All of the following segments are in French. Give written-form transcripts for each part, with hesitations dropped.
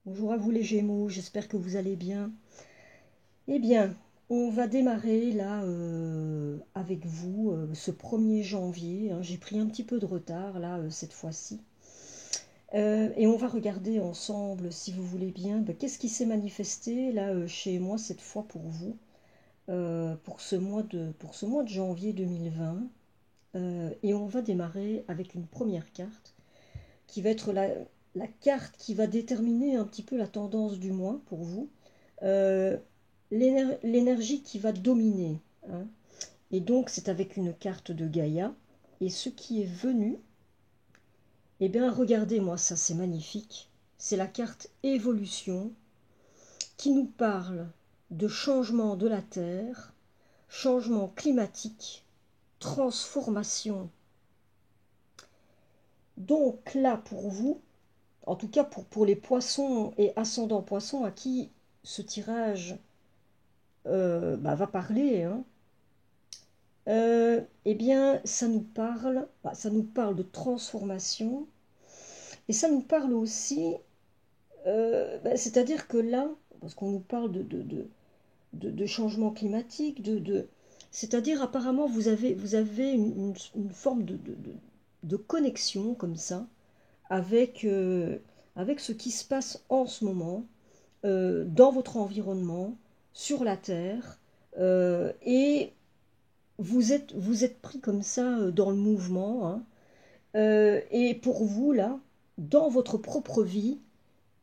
Bonjour à vous les Gémeaux, j'espère que vous allez bien. Eh bien, on va démarrer là avec vous ce 1er janvier, hein. J'ai pris un petit peu de retard là cette fois-ci. Et on va regarder ensemble, si vous voulez bien, qu'est-ce qui s'est manifesté là chez moi cette fois pour vous, pour ce mois de janvier 2020. Et on va démarrer avec une première carte qui va être la carte qui va déterminer un petit peu la tendance du mois pour vous. Euh, L'énergie qui va dominer, hein. Et donc c'est avec une carte de Gaïa. Et ce qui est venu, eh bien regardez-moi ça, c'est magnifique. C'est la carte évolution qui nous parle de changement de la Terre, changement climatique, transformation. Donc là pour vous, en tout cas pour les poissons et ascendants poissons à qui ce tirage va parler, hein. Eh bien, ça nous parle de transformation et ça nous parle aussi, c'est-à-dire que là, parce qu'on nous parle de changement climatique, c'est-à-dire apparemment vous avez une forme de connexion comme ça avec, avec ce qui se passe en ce moment dans votre environnement, sur la Terre, et vous êtes pris comme ça dans le mouvement, hein. Et pour vous, là, dans votre propre vie,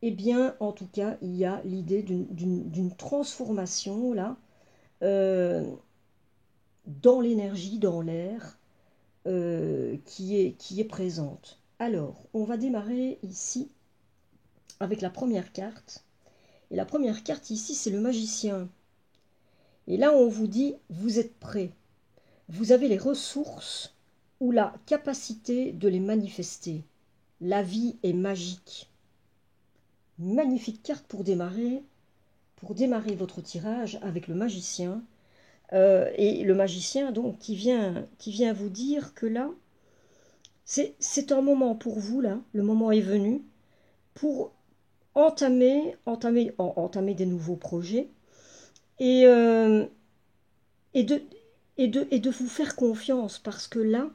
eh bien, en tout cas, il y a l'idée d'une transformation, là, euh, dans l'énergie, dans l'air, qui est présente. Alors, on va démarrer ici avec la première carte. Et la première carte ici, c'est le magicien. Et là, on vous dit, vous êtes prêt. Vous avez les ressources ou la capacité de les manifester. La vie est magique. Magnifique carte pour démarrer votre tirage avec le magicien. Et le magicien, donc, qui vient vous dire que là, c'est un moment pour vous, là, le moment est venu, pour entamer des nouveaux projets et, et, de, et de vous faire confiance parce que là,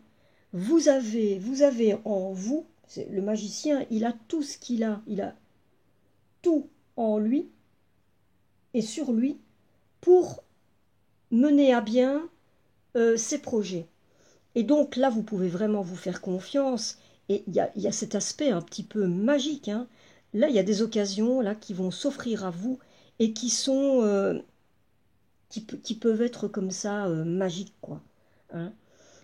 vous avez en vous, le magicien, il a tout ce il a tout en lui et sur lui pour mener à bien ses projets. Et donc là, vous pouvez vraiment vous faire confiance. Et il y a cet aspect un petit peu magique, hein. Là, il y a des occasions là qui vont s'offrir à vous et qui sont qui peuvent être comme ça magiques, quoi, hein.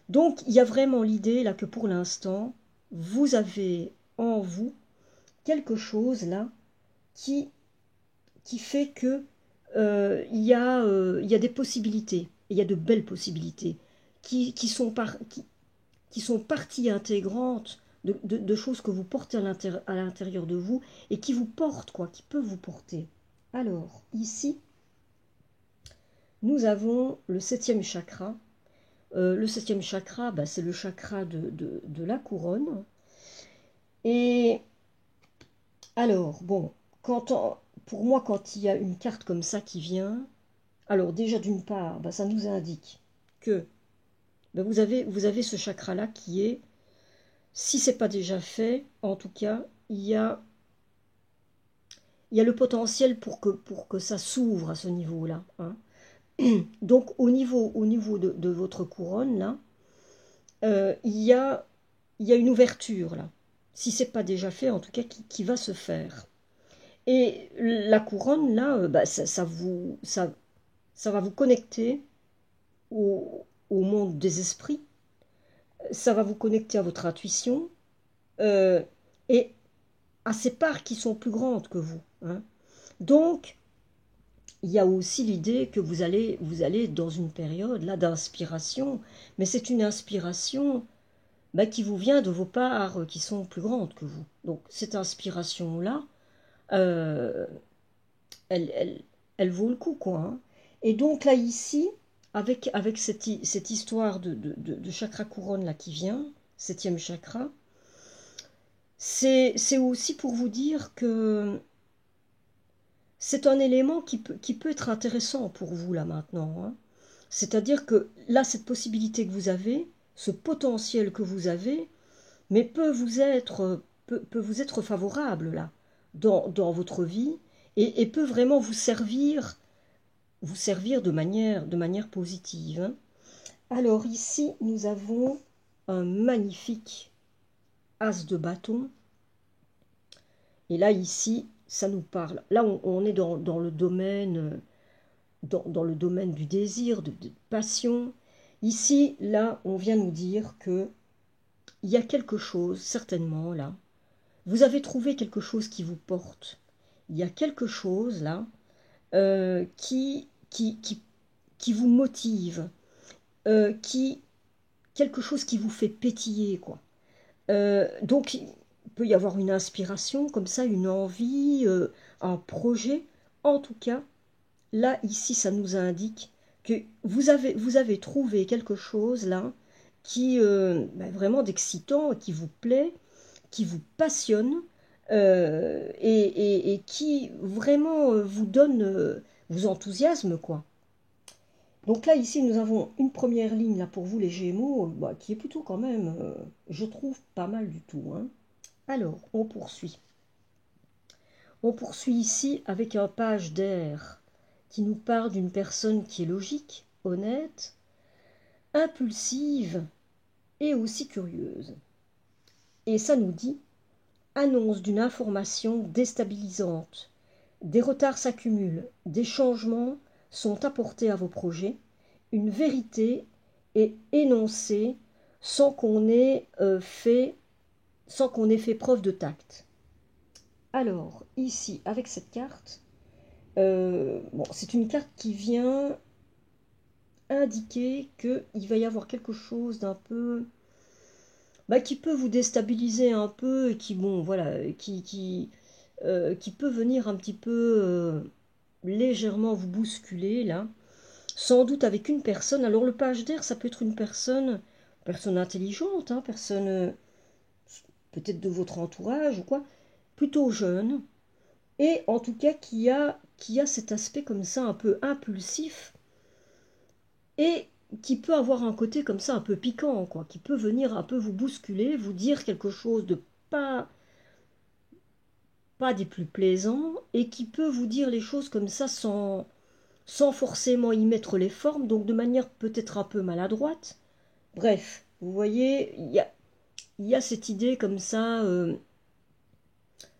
Donc, il y a vraiment l'idée là que pour l'instant, vous avez en vous quelque chose là qui, qui fait que il y a des possibilités, il y a de belles possibilités qui sont partie intégrante de choses que vous portez à l'intérieur de vous et qui vous portent, quoi, qui peuvent vous porter. Alors, ici, nous avons le septième chakra. Le septième chakra, c'est le chakra de la couronne. Et alors, bon, pour moi, quand il y a une carte comme ça qui vient, alors déjà d'une part, ça nous indique que vous avez ce chakra-là qui est, si ce n'est pas déjà fait, en tout cas, il y a le potentiel pour que ça s'ouvre à ce niveau-là, hein. Donc au niveau de votre couronne, là, il y a une ouverture, là. Si ce n'est pas déjà fait, en tout cas, qui va se faire. Et la couronne, là, ça va vous connecter au monde des esprits, ça va vous connecter à votre intuition euh, et à ces parts qui sont plus grandes que vous, hein. Donc, il y a aussi l'idée que vous allez dans une période là d'inspiration, mais c'est une inspiration qui vous vient de vos parts qui sont plus grandes que vous. Donc, cette inspiration-là, euh, elle, elle vaut le coup, quoi, hein. Et donc là, ici, avec cette histoire de chakra couronne là qui vient, septième chakra, c'est aussi pour vous dire que c'est un élément qui peut être intéressant pour vous là maintenant, hein. C'est-à-dire que là, cette possibilité que vous avez, ce potentiel que vous avez, mais peut vous être favorable là, dans votre vie, et peut vraiment vous servir de manière positive, hein. Alors ici, nous avons un magnifique as de bâton. Et là, ici, ça nous parle. Là, on est dans le domaine, dans le domaine du désir, de passion. Ici, là, on vient nous dire que il y a quelque chose, certainement, là. Vous avez trouvé quelque chose qui vous porte. Il y a quelque chose, là, qui vous motive, qui, quelque chose qui vous fait pétiller, quoi. Donc, il peut y avoir une inspiration comme ça, une envie, un projet. En tout cas, là, ici, ça nous indique que vous avez trouvé quelque chose là qui vraiment d'excitant, qui vous plaît, qui vous passionne, et qui vraiment vous donne, vous enthousiasme, quoi. Donc là, ici, nous avons une première ligne là pour vous, les Gémeaux, bah, qui est plutôt quand même, je trouve, pas mal du tout, hein. Alors, on poursuit. On poursuit ici avec un page d'air qui nous parle d'une personne qui est logique, honnête, impulsive et aussi curieuse. Et ça nous dit annonce d'une information déstabilisante. Des retards s'accumulent, des changements sont apportés à vos projets, une vérité est énoncée sans qu'on ait fait preuve de tact. Alors, ici, avec cette carte, bon, c'est une carte qui vient indiquer qu'il va y avoir quelque chose d'un peu, bah, qui peut vous déstabiliser un peu et qui, bon, voilà, qui peut venir un petit peu légèrement vous bousculer, là. Sans doute avec une personne. Alors, le page d'air, ça peut être une personne intelligente, hein, personne peut-être de votre entourage ou quoi, plutôt jeune, et en tout cas qui a cet aspect comme ça un peu impulsif et qui peut avoir un côté comme ça un peu piquant, quoi, qui peut venir un peu vous bousculer, vous dire quelque chose de pas, pas des plus plaisants, et qui peut vous dire les choses comme ça sans forcément y mettre les formes, donc de manière peut-être un peu maladroite. Bref, vous voyez, il y a cette idée comme ça de,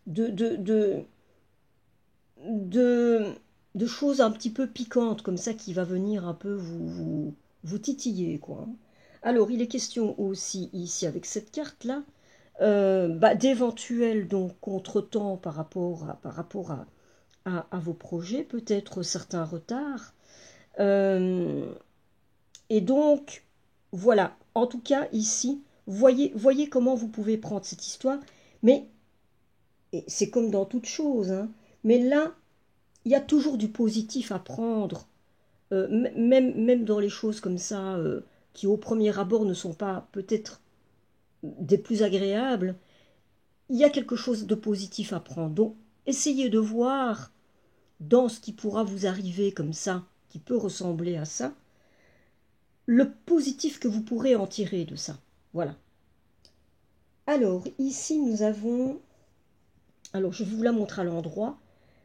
de, de, de, de choses un petit peu piquantes comme ça qui va venir un peu vous titiller, quoi. Alors, il est question aussi ici avec cette carte-là, bah, d'éventuels donc contretemps par rapport à vos projets, peut-être certains retards. Euh, et donc, voilà, en tout cas ici, voyez comment vous pouvez prendre cette histoire, mais c'est comme dans toute chose, hein, mais là, il y a toujours du positif à prendre, même dans les choses comme ça, qui au premier abord ne sont pas peut-être des plus agréables, il y a quelque chose de positif à prendre. Donc, essayez de voir dans ce qui pourra vous arriver comme ça, qui peut ressembler à ça, le positif que vous pourrez en tirer de ça. Voilà. Alors, ici, nous avons... Alors, je vais vous la montrer à l'endroit.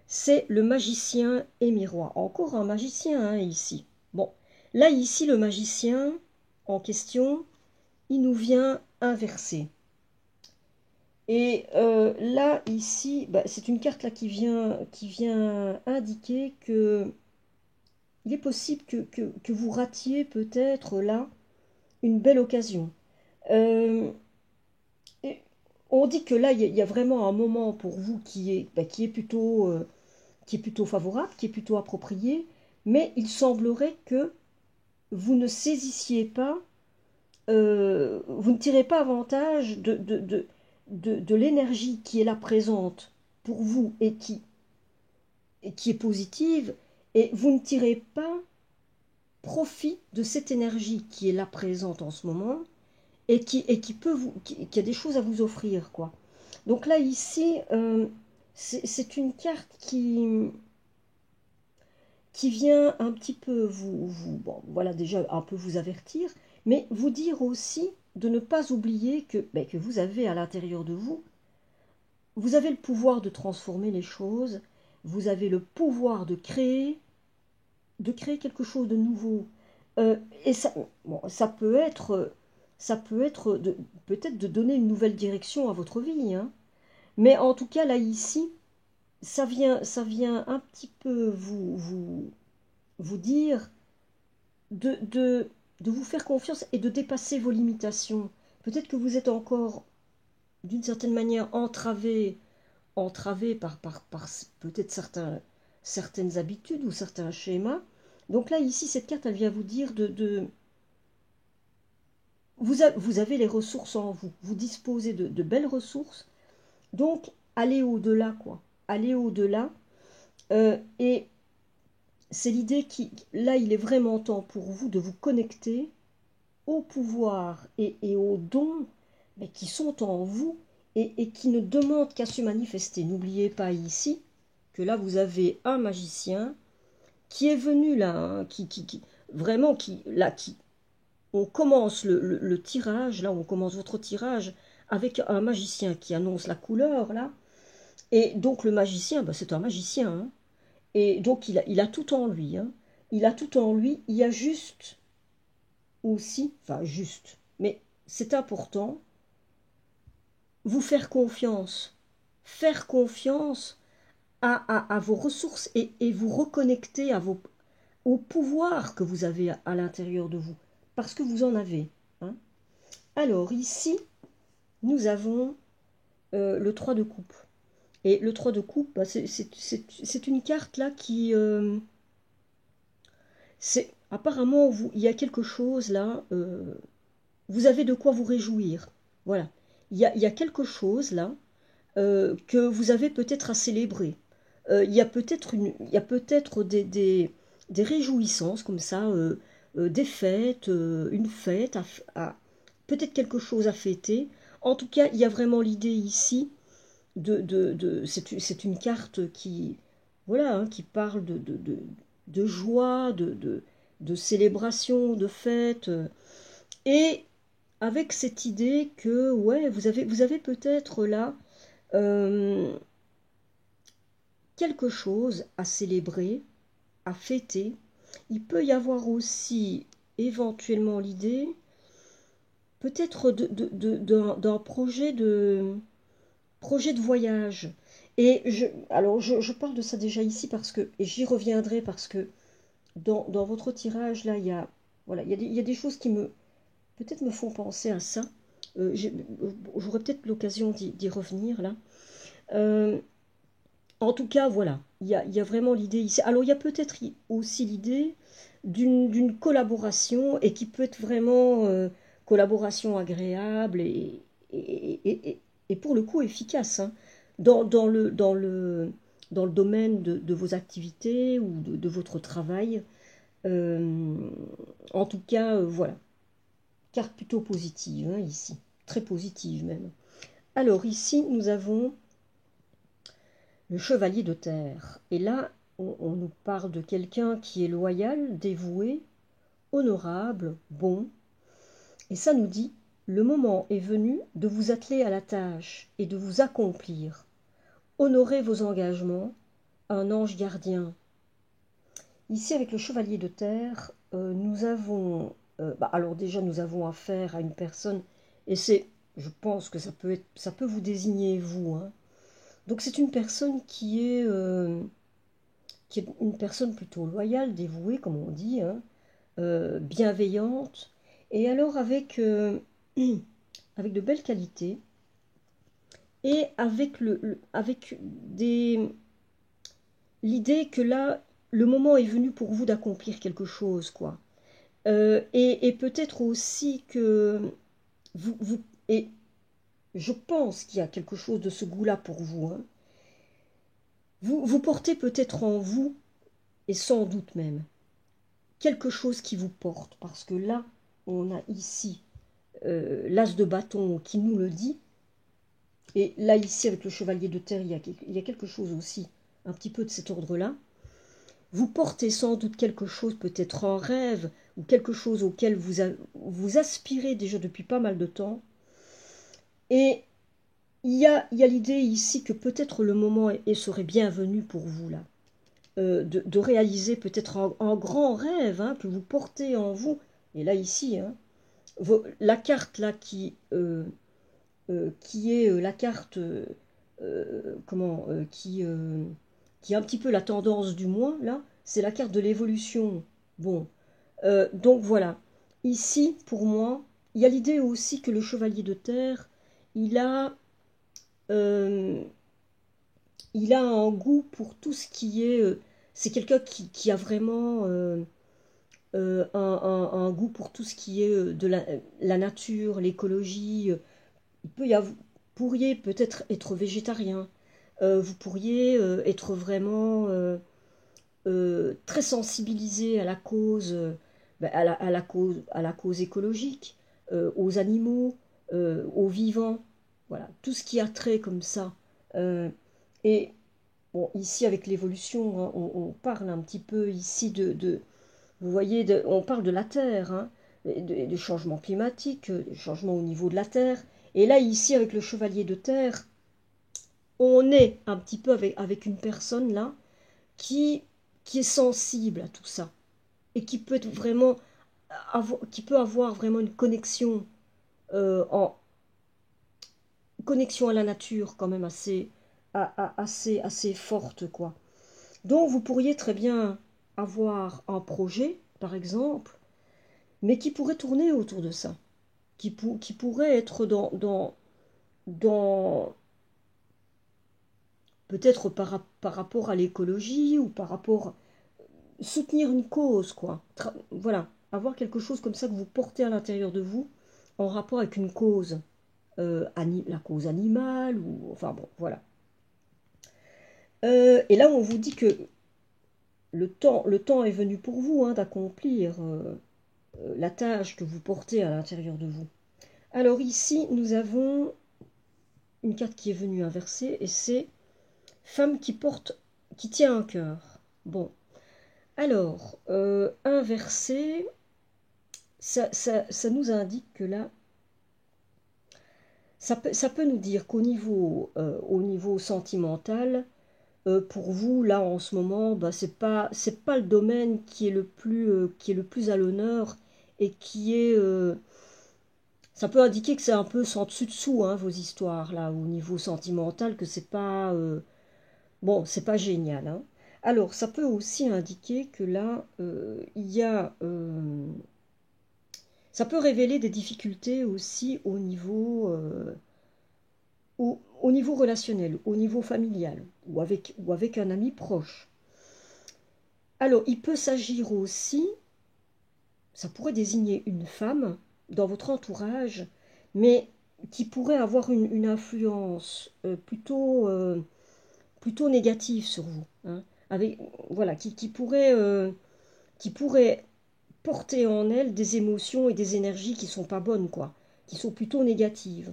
C'est le magicien émirois. Encore un magicien, hein, ici. Bon, là, ici, le magicien en question, il nous vient inversé. Et là, ici, bah, c'est une carte là qui vient indiquer que il est possible que vous ratiez peut-être là une belle occasion. Euh, et on dit que là, il y a vraiment un moment pour vous bah, qui est plutôt favorable, qui est plutôt approprié, mais il semblerait que vous ne saisissiez pas, vous ne tirez pas avantage de l'énergie qui est là présente pour vous et qui est positive, et vous ne tirez pas profit de cette énergie qui est là présente en ce moment et qui peut qui a des choses à vous offrir, quoi. Donc là, ici, c'est une carte qui vient un petit peu bon, voilà, déjà un peu vous avertir, mais vous dire aussi de ne pas oublier que vous avez à l'intérieur de vous, vous avez le pouvoir de transformer les choses, vous avez le pouvoir de créer quelque chose de nouveau. Et ça, bon, ça peut être peut-être de donner une nouvelle direction à votre vie, hein. Mais en tout cas, là, ici, ça vient un petit peu vous dire de, de, de vous faire confiance et de dépasser vos limitations. Peut-être que vous êtes encore, d'une certaine manière, entravé par peut-être certaines habitudes ou certains schémas. Donc là, ici, cette carte, elle vient vous dire vous avez les ressources en vous. Vous disposez de belles ressources. Donc, allez au-delà, quoi. Allez au-delà. Et c'est l'idée qui, là, il est vraiment temps pour vous de vous connecter au pouvoir et aux dons mais qui sont en vous et qui ne demandent qu'à se manifester. N'oubliez pas ici que là, vous avez un magicien qui est venu là, hein, vraiment, on commence le tirage, là, on commence votre tirage avec un magicien qui annonce la couleur, là. Et donc, le magicien, ben, c'est un magicien, hein. Et donc, il a tout en lui, hein. Il a tout en lui. Il y a juste aussi, enfin, juste, mais c'est important, vous faire confiance à vos ressources et vous reconnecter au pouvoir que vous avez à l'intérieur de vous, parce que vous en avez, hein. Alors ici, nous avons le 3 de coupe. Et le 3 de coupe, bah, c'est une carte là qui... apparemment, il y a quelque chose là, vous avez de quoi vous réjouir. Voilà. Il y a quelque chose là que vous avez peut-être à célébrer. Il y a peut-être des réjouissances comme ça, des fêtes, une fête, peut-être quelque chose à fêter. En tout cas, il y a vraiment l'idée ici c'est une carte qui, voilà, hein, qui parle de joie, de célébration, de fête, et avec cette idée que, ouais, vous avez peut-être là euh, quelque chose à célébrer, à fêter. Il peut y avoir aussi éventuellement l'idée peut-être d'un projet de voyage. Et alors je parle de ça déjà ici parce que, et j'y reviendrai parce que dans votre tirage là, voilà, il y a des choses qui peut-être me font penser à ça. J'aurai peut-être l'occasion d'y revenir là. Euh, En tout cas, voilà, il y a vraiment l'idée ici. Alors, il y a peut-être aussi l'idée d'une collaboration et qui peut être vraiment collaboration agréable et pour le coup efficace, hein, dans le domaine de vos activités ou de votre travail. Euh, En tout cas, voilà, carte plutôt positive, hein, ici, très positive même. Alors, ici, nous avons le chevalier de terre. Et là, on nous parle de quelqu'un qui est loyal, dévoué, honorable, bon. Et ça nous dit, le moment est venu de vous atteler à la tâche et de vous accomplir. Honorez vos engagements, un ange gardien. Ici, avec le chevalier de terre, nous avons... alors déjà, nous avons affaire à une personne, et je pense que ça peut vous désigner, vous, hein. Donc c'est une personne qui est une personne plutôt loyale, dévouée, comme on dit, hein, bienveillante, et alors avec de belles qualités, et avec, avec l'idée que là, le moment est venu pour vous d'accomplir quelque chose, quoi. Et peut-être aussi que et je pense qu'il y a quelque chose de ce goût-là pour vous, hein. Vous portez peut-être en vous, et sans doute même, quelque chose qui vous porte, parce que là, on a ici l'as de bâton qui nous le dit, et là, ici, avec le chevalier de terre, il y a quelque chose aussi, un petit peu de cet ordre-là. vous portez sans doute quelque chose peut-être en rêve, ou quelque chose auquel vous aspirez déjà depuis pas mal de temps. Et il y a l'idée ici que peut-être le moment serait bienvenu pour vous là, de réaliser peut-être un grand rêve hein, que vous portez en vous. Et là ici, hein, la carte là qui est la carte qui est un petit peu la tendance du mois là, c'est la carte de l'évolution. Bon, donc voilà. Ici, pour moi, il y a l'idée aussi que le chevalier de terre, il a euh, il a un goût pour tout ce qui est. C'est quelqu'un qui a vraiment un goût pour tout ce qui est de la nature, l'écologie. Il peut y avoir, pourriez peut-être être végétarien. Vous pourriez être vraiment très sensibilisé à la cause, à la cause écologique, aux animaux, aux vivants. Voilà, tout ce qui a trait comme ça. Euh, et bon, ici, avec l'évolution, hein, on parle un petit peu ici vous voyez, on parle de la Terre, hein, des changements climatiques, des changements au niveau de la Terre. Et là, ici, avec le chevalier de terre, on est un petit peu avec une personne là qui, qui est sensible à tout ça et qui peut être vraiment qui peut avoir vraiment une connexion en connexion à la nature quand même assez forte quoi. Donc vous pourriez très bien avoir un projet par exemple, mais qui pourrait tourner autour de ça, qui pourrait être dans peut-être par rapport à l'écologie ou par rapport soutenir une cause, quoi. Voilà, avoir quelque chose comme ça que vous portez à l'intérieur de vous en rapport avec une cause, la cause animale, ou enfin bon, voilà. Et là, on vous dit que le temps est venu pour vous hein, d'accomplir la tâche que vous portez à l'intérieur de vous. Alors ici, nous avons une carte qui est venue inversée et c'est femme qui tient un cœur. Bon, alors, inversé, ça nous indique que là, ça peut nous dire au niveau sentimental, pour vous, là, en ce moment, bah, c'est pas le domaine qui est le plus à l'honneur et qui est... ça peut indiquer que c'est un peu sans dessus-dessous, hein, vos histoires, là, au niveau sentimental, que c'est pas... bon, c'est pas génial, hein. Alors, ça peut aussi indiquer que là, il y a... ça peut révéler des difficultés aussi au niveau relationnel, au niveau familial, ou avec un ami proche. Alors, il peut s'agir aussi, ça pourrait désigner une femme dans votre entourage, mais qui pourrait avoir une influence plutôt négative sur vous, hein, avec, voilà, qui pourrait porter en elle des émotions et des énergies qui sont pas bonnes, quoi, qui sont plutôt négatives.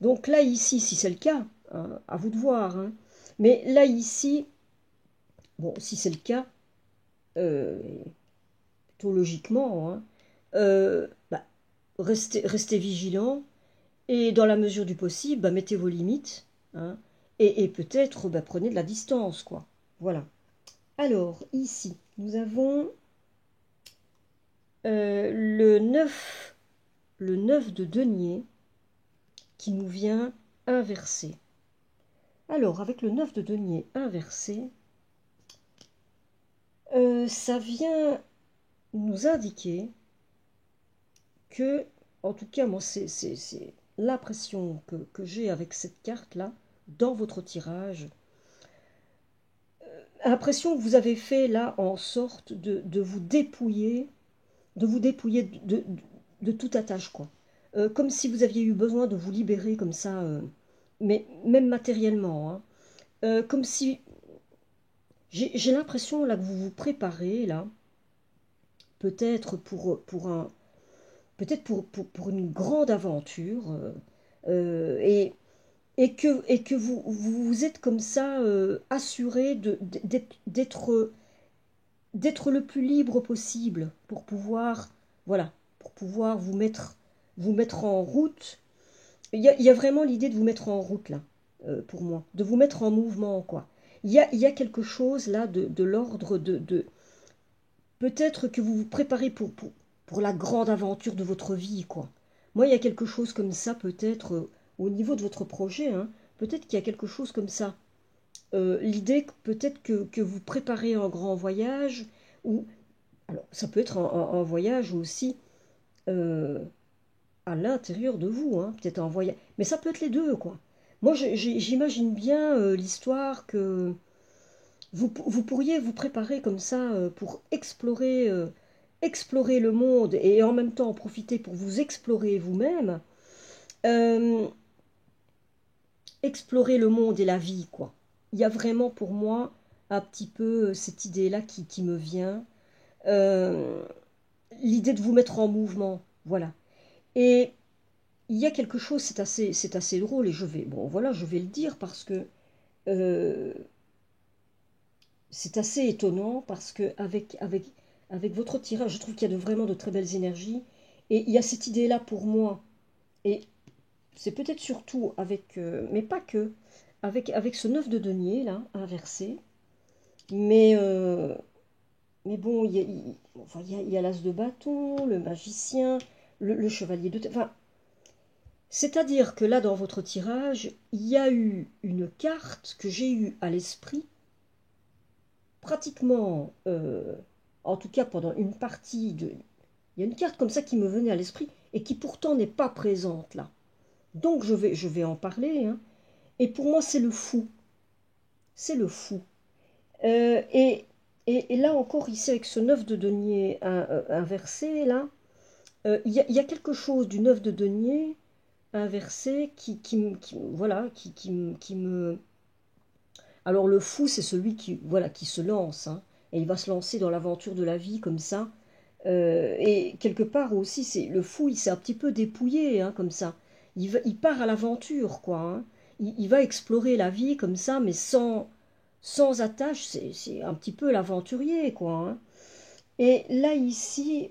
Donc là, ici, si c'est le cas, hein, à vous de voir, hein, mais là, ici, bon, si c'est le cas, euh, plutôt logiquement, hein, bah, restez vigilant et dans la mesure du possible, bah, mettez vos limites hein, et peut-être bah, prenez de la distance, quoi. Voilà. Alors, ici, nous avons le 9 de denier qui nous vient inversé. Alors, avec le 9 de denier inversé, ça vient nous indiquer que, en tout cas, moi, c'est l'impression que j'ai avec cette carte-là, dans votre tirage, l'impression que vous avez fait là en sorte de vous dépouiller de toute attache, quoi. Comme si vous aviez eu besoin de vous libérer comme ça, mais même matériellement, hein. Comme si j'ai l'impression là que vous vous préparez là, peut-être pour une grande aventure, et que vous êtes comme ça assuré d'être d'être le plus libre possible pour pouvoir, voilà, pour pouvoir vous mettre en route. Il y a vraiment l'idée de vous mettre en route là, pour moi, de vous mettre en mouvement, quoi. Il y a quelque chose là de l'ordre de peut-être que vous vous préparez pour la grande aventure de votre vie, quoi. Moi, il y a quelque chose comme ça, peut-être, au niveau de votre projet, hein, peut-être qu'il y a quelque chose comme ça. L'idée peut-être que vous préparez un grand voyage, ou alors ça peut être un voyage aussi euh, à l'intérieur de vous, hein, peut-être un voyage, mais ça peut être les deux, quoi. Moi, j'imagine bien l'histoire que vous pourriez vous préparer comme ça pour explorer le monde et en même temps en profiter pour vous explorer vous-même, euh, explorer le monde et la vie, quoi. Il y a vraiment pour moi un petit peu cette idée-là qui me vient. Euh, L'idée de vous mettre en mouvement, voilà. Et il y a quelque chose, c'est assez drôle, et bon, voilà, je vais le dire parce que euh, c'est assez étonnant, parce que avec votre tirage, je trouve qu'il y a vraiment de très belles énergies, et il y a cette idée-là pour moi, et c'est peut-être surtout avec, mais pas que, avec ce 9 de denier, là, inversé, mais, euh, mais bon, enfin, il y a l'as de bâton, le magicien, le chevalier enfin, c'est-à-dire que là, dans votre tirage, il y a eu une carte que j'ai eue à l'esprit, pratiquement, en tout cas pendant une partie de... Il y a une carte comme ça qui me venait à l'esprit et qui pourtant n'est pas présente là. Donc je vais en parler, hein. Et pour moi, c'est le fou. C'est le fou. Euh, et, et là encore, ici, avec ce 9 de denier inversé, là, il y a quelque chose du 9 de denier inversé voilà, qui me... Alors le fou, c'est celui qui, voilà, qui se lance, hein, et il va se lancer dans l'aventure de la vie comme ça. Et quelque part aussi, c'est le fou, il s'est un petit peu dépouillé, hein, comme ça. Il part à l'aventure, quoi, hein. Il va explorer la vie comme ça, mais sans attache. C'est un petit peu l'aventurier, quoi, hein. Et là, ici,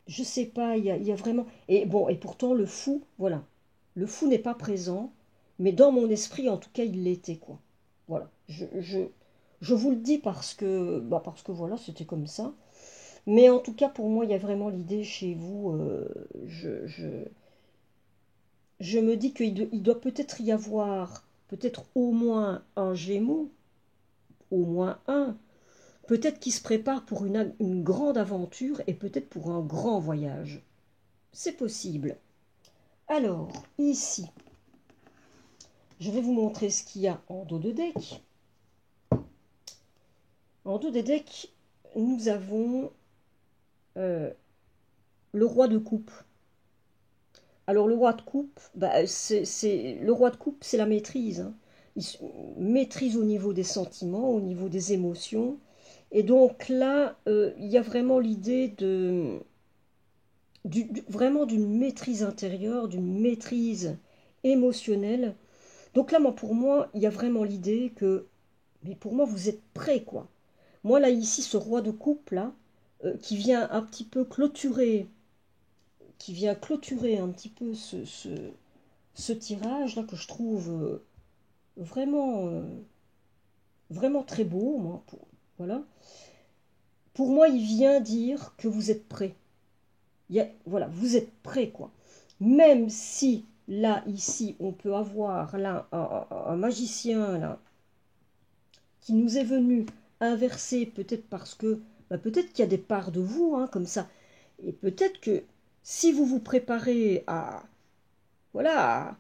je sais pas, il y a vraiment... Et bon, et pourtant, le fou, voilà. Le fou n'est pas présent, mais dans mon esprit, en tout cas, il l'était, quoi. Voilà. Je vous le dis parce que voilà, c'était comme ça. Mais en tout cas, pour moi, il y a vraiment l'idée chez vous. Je me dis il doit peut-être y avoir, peut-être au moins un Gémeaux, au moins un, peut-être qui se prépare pour une grande aventure et peut-être pour un grand voyage. C'est possible. Alors, ici, je vais vous montrer ce qu'il y a en dos de deck. En dos de deck, nous avons euh, le roi de coupe. Alors le roi de coupe, bah, le roi de coupe, c'est la maîtrise, hein. Maîtrise au niveau des sentiments, au niveau des émotions. Et donc là, il y a vraiment l'idée vraiment d'une maîtrise intérieure, d'une maîtrise émotionnelle. Donc là, pour moi, il y a vraiment l'idée que, mais pour moi, vous êtes prêt, quoi. Moi, là, ici, ce roi de coupe, là, qui vient un petit peu clôturer, un petit peu ce tirage là que je trouve vraiment, vraiment très beau, moi. Voilà. Pour moi, il vient dire que vous êtes prêt. Voilà, vous êtes prêt, quoi. Même si là, ici, on peut avoir là un magicien là qui nous est venu inverser, peut-être parce que peut-être qu'il y a des parts de vous, hein, comme ça, et peut-être que si vous vous préparez à voilà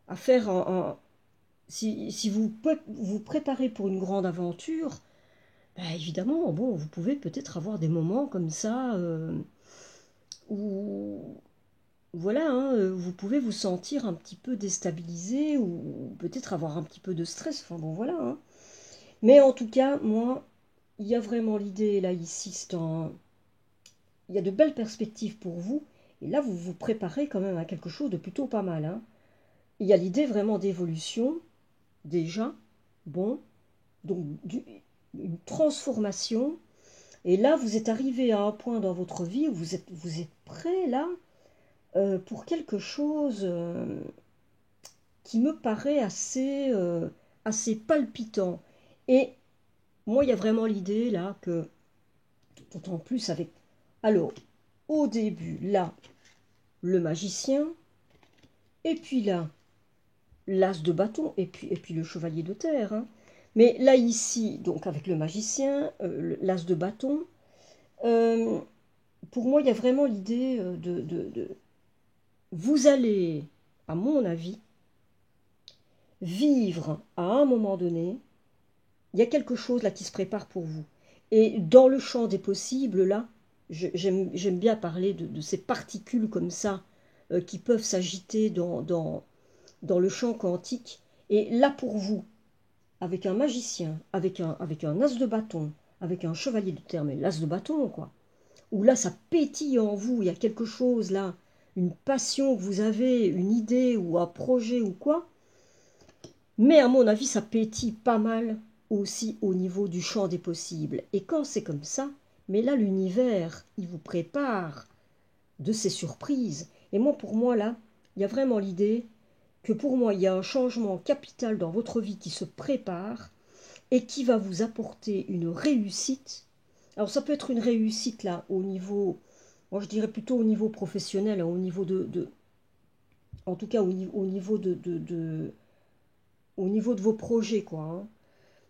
à faire si vous vous préparez pour une grande aventure, évidemment, bon, vous pouvez peut-être avoir des moments comme ça où, voilà, hein, vous pouvez vous sentir un petit peu déstabilisé ou peut-être avoir un petit peu de stress. Enfin bon, voilà, hein. Mais en tout cas, moi, il y a vraiment l'idée, là, ici, il y a de belles perspectives pour vous. Et là, vous vous préparez quand même à quelque chose de plutôt pas mal, hein. Il y a l'idée vraiment d'évolution, déjà. Bon, donc une transformation. Et là, vous êtes arrivé à un point dans votre vie où vous êtes prêt, là, pour quelque chose qui me paraît assez palpitant. Et moi, il y a vraiment l'idée, là, que, d'autant plus avec... Alors, au début, là, le magicien, et puis là, l'as de bâton, et puis le chevalier de terre. Hein. Mais là, ici, donc avec le magicien, l'as de bâton, euh, pour moi, il y a vraiment l'idée vous allez, à mon avis, vivre à un moment donné, il y a quelque chose là qui se prépare pour vous. Et dans le champ des possibles, là, j'aime bien parler de ces particules comme ça, qui peuvent s'agiter dans le champ quantique. Et là, pour vous, avec un magicien, avec un as de bâton, avec un chevalier de terre, mais l'as de bâton, quoi, où là, ça pétille en vous, il y a quelque chose là, une passion que vous avez, une idée ou un projet ou quoi, mais à mon avis, ça pétille pas mal aussi au niveau du champ des possibles. Et quand c'est comme ça, mais là, l'univers, il vous prépare de ces surprises. Et moi, pour moi, là, il y a vraiment l'idée que pour moi, il y a un changement capital dans votre vie qui se prépare et qui va vous apporter une réussite. Alors, ça peut être une réussite, là, au niveau, moi, je dirais plutôt au niveau professionnel, hein, au niveau en tout cas, au niveau de vos projets, quoi. Hein.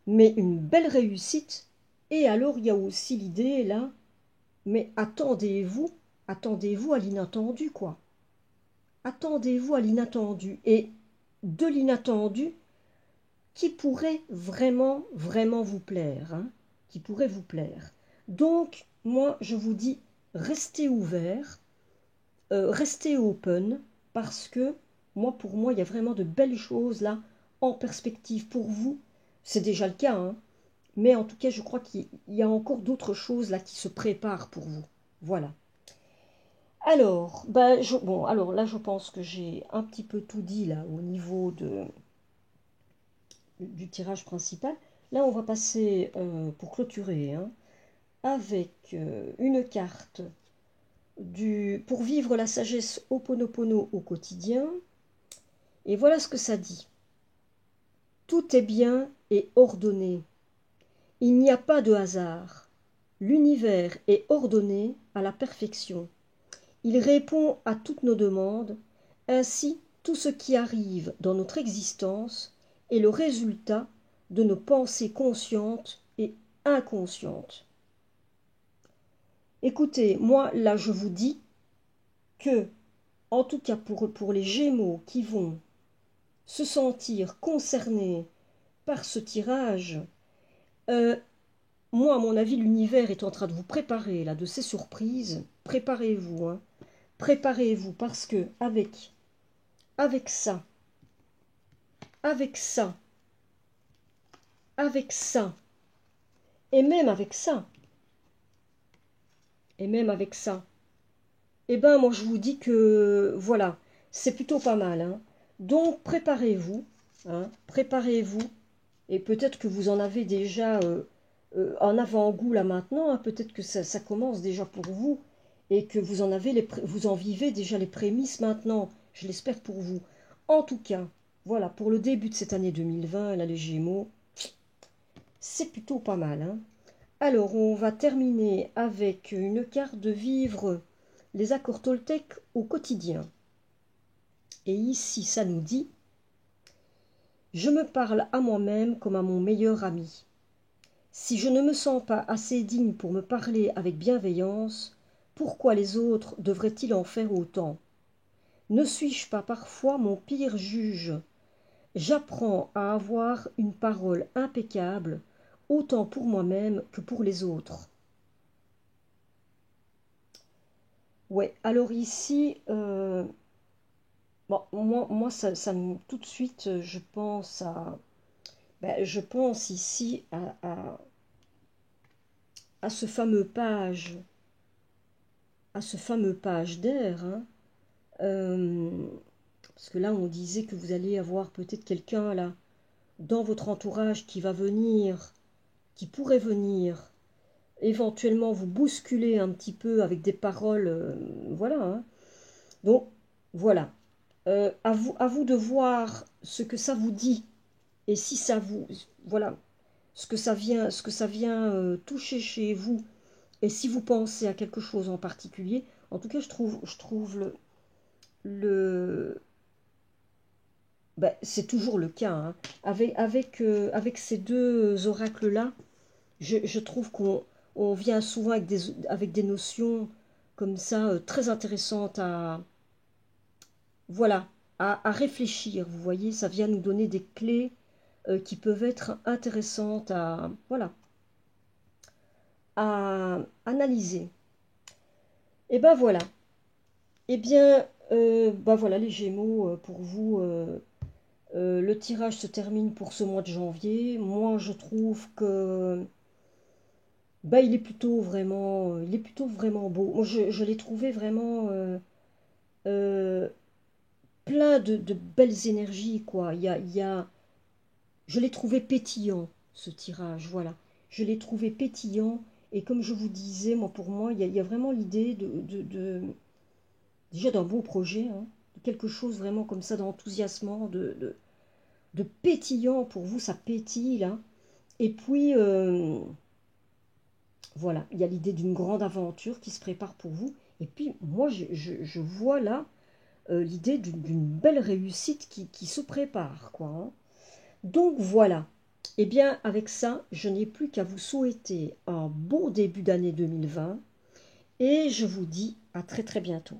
Mais une belle réussite. Et alors, il y a aussi l'idée, là, mais attendez-vous à l'inattendu, quoi. Attendez-vous à l'inattendu. Et de l'inattendu qui pourrait vraiment, vraiment vous plaire. Hein, qui pourrait vous plaire. Donc, moi, je vous dis, restez ouverts, restez open, parce que, moi, pour moi, il y a vraiment de belles choses, là, en perspective pour vous. C'est déjà le cas, hein. Mais en tout cas, je crois qu'il y a encore d'autres choses là qui se préparent pour vous. Voilà. Alors, bon, alors là, je pense que j'ai un petit peu tout dit là au niveau du tirage principal. Là, on va passer, pour clôturer, hein, avec une carte pour vivre la sagesse Ho'oponopono au quotidien. Et voilà ce que ça dit. Tout est bien et ordonné. Il n'y a pas de hasard. L'univers est ordonné à la perfection. Il répond à toutes nos demandes. Ainsi, tout ce qui arrive dans notre existence est le résultat de nos pensées conscientes et inconscientes. Écoutez, moi, là, je vous dis que, en tout cas pour les Gémeaux qui vont se sentir concernés par ce tirage, moi, à mon avis, l'univers est en train de vous préparer là de ces surprises. Préparez-vous, hein. Préparez-vous parce que avec ça, avec ça, avec ça, et même avec ça, et même avec ça, eh ben moi je vous dis que voilà, c'est plutôt pas mal. Hein. Donc préparez-vous, hein, préparez-vous, et peut-être que vous en avez déjà un avant-goût là maintenant, hein, peut-être que ça commence déjà pour vous, et que vous en vivez déjà les prémices maintenant, je l'espère pour vous. En tout cas, voilà, pour le début de cette année 2020, là les Gémeaux, c'est plutôt pas mal. Hein. Alors, on va terminer avec une carte de vivre les accords Toltec au quotidien. Et ici, ça nous dit « Je me parle à moi-même comme à mon meilleur ami. Si je ne me sens pas assez digne pour me parler avec bienveillance, pourquoi les autres devraient-ils en faire autant? Ne suis-je pas parfois mon pire juge? J'apprends à avoir une parole impeccable, autant pour moi-même que pour les autres. » Ouais, alors ici, bon, moi tout de suite, je pense ici à ce fameux page, d'air, hein, parce que là, on disait que vous allez avoir peut-être quelqu'un là dans votre entourage qui va venir qui pourrait venir éventuellement vous bousculer un petit peu avec des paroles, voilà. Hein. Donc, voilà. À vous de voir ce que ça vous dit et si ça vous, voilà, ce que ça vient toucher chez vous et si vous pensez à quelque chose en particulier. En tout cas, je trouve le ben, c'est toujours le cas. Hein. Avec ces deux oracles-là, je trouve qu'on vient souvent avec des notions comme ça très intéressantes voilà, à réfléchir. Vous voyez, ça vient nous donner des clés qui peuvent être intéressantes voilà, à analyser. Et ben voilà. Eh bien, ben voilà les Gémeaux pour vous. Le tirage se termine pour ce mois de janvier. Moi, je trouve que bah, il est plutôt vraiment beau. Moi, je l'ai trouvé vraiment euh, plein de belles énergies, quoi. Je l'ai trouvé pétillant, ce tirage, voilà. Je l'ai trouvé pétillant, et comme je vous disais, moi, pour moi, il y a vraiment l'idée déjà d'un beau projet, hein, de quelque chose vraiment comme ça, d'enthousiasmant, de pétillant. Pour vous, ça pétille, là. Et puis, voilà, il y a l'idée d'une grande aventure qui se prépare pour vous. Et puis, moi, je vois là l'idée d'une belle réussite qui se prépare, quoi. Hein. Donc, voilà. Eh bien, avec ça, je n'ai plus qu'à vous souhaiter un bon début d'année 2020 et je vous dis à très très bientôt.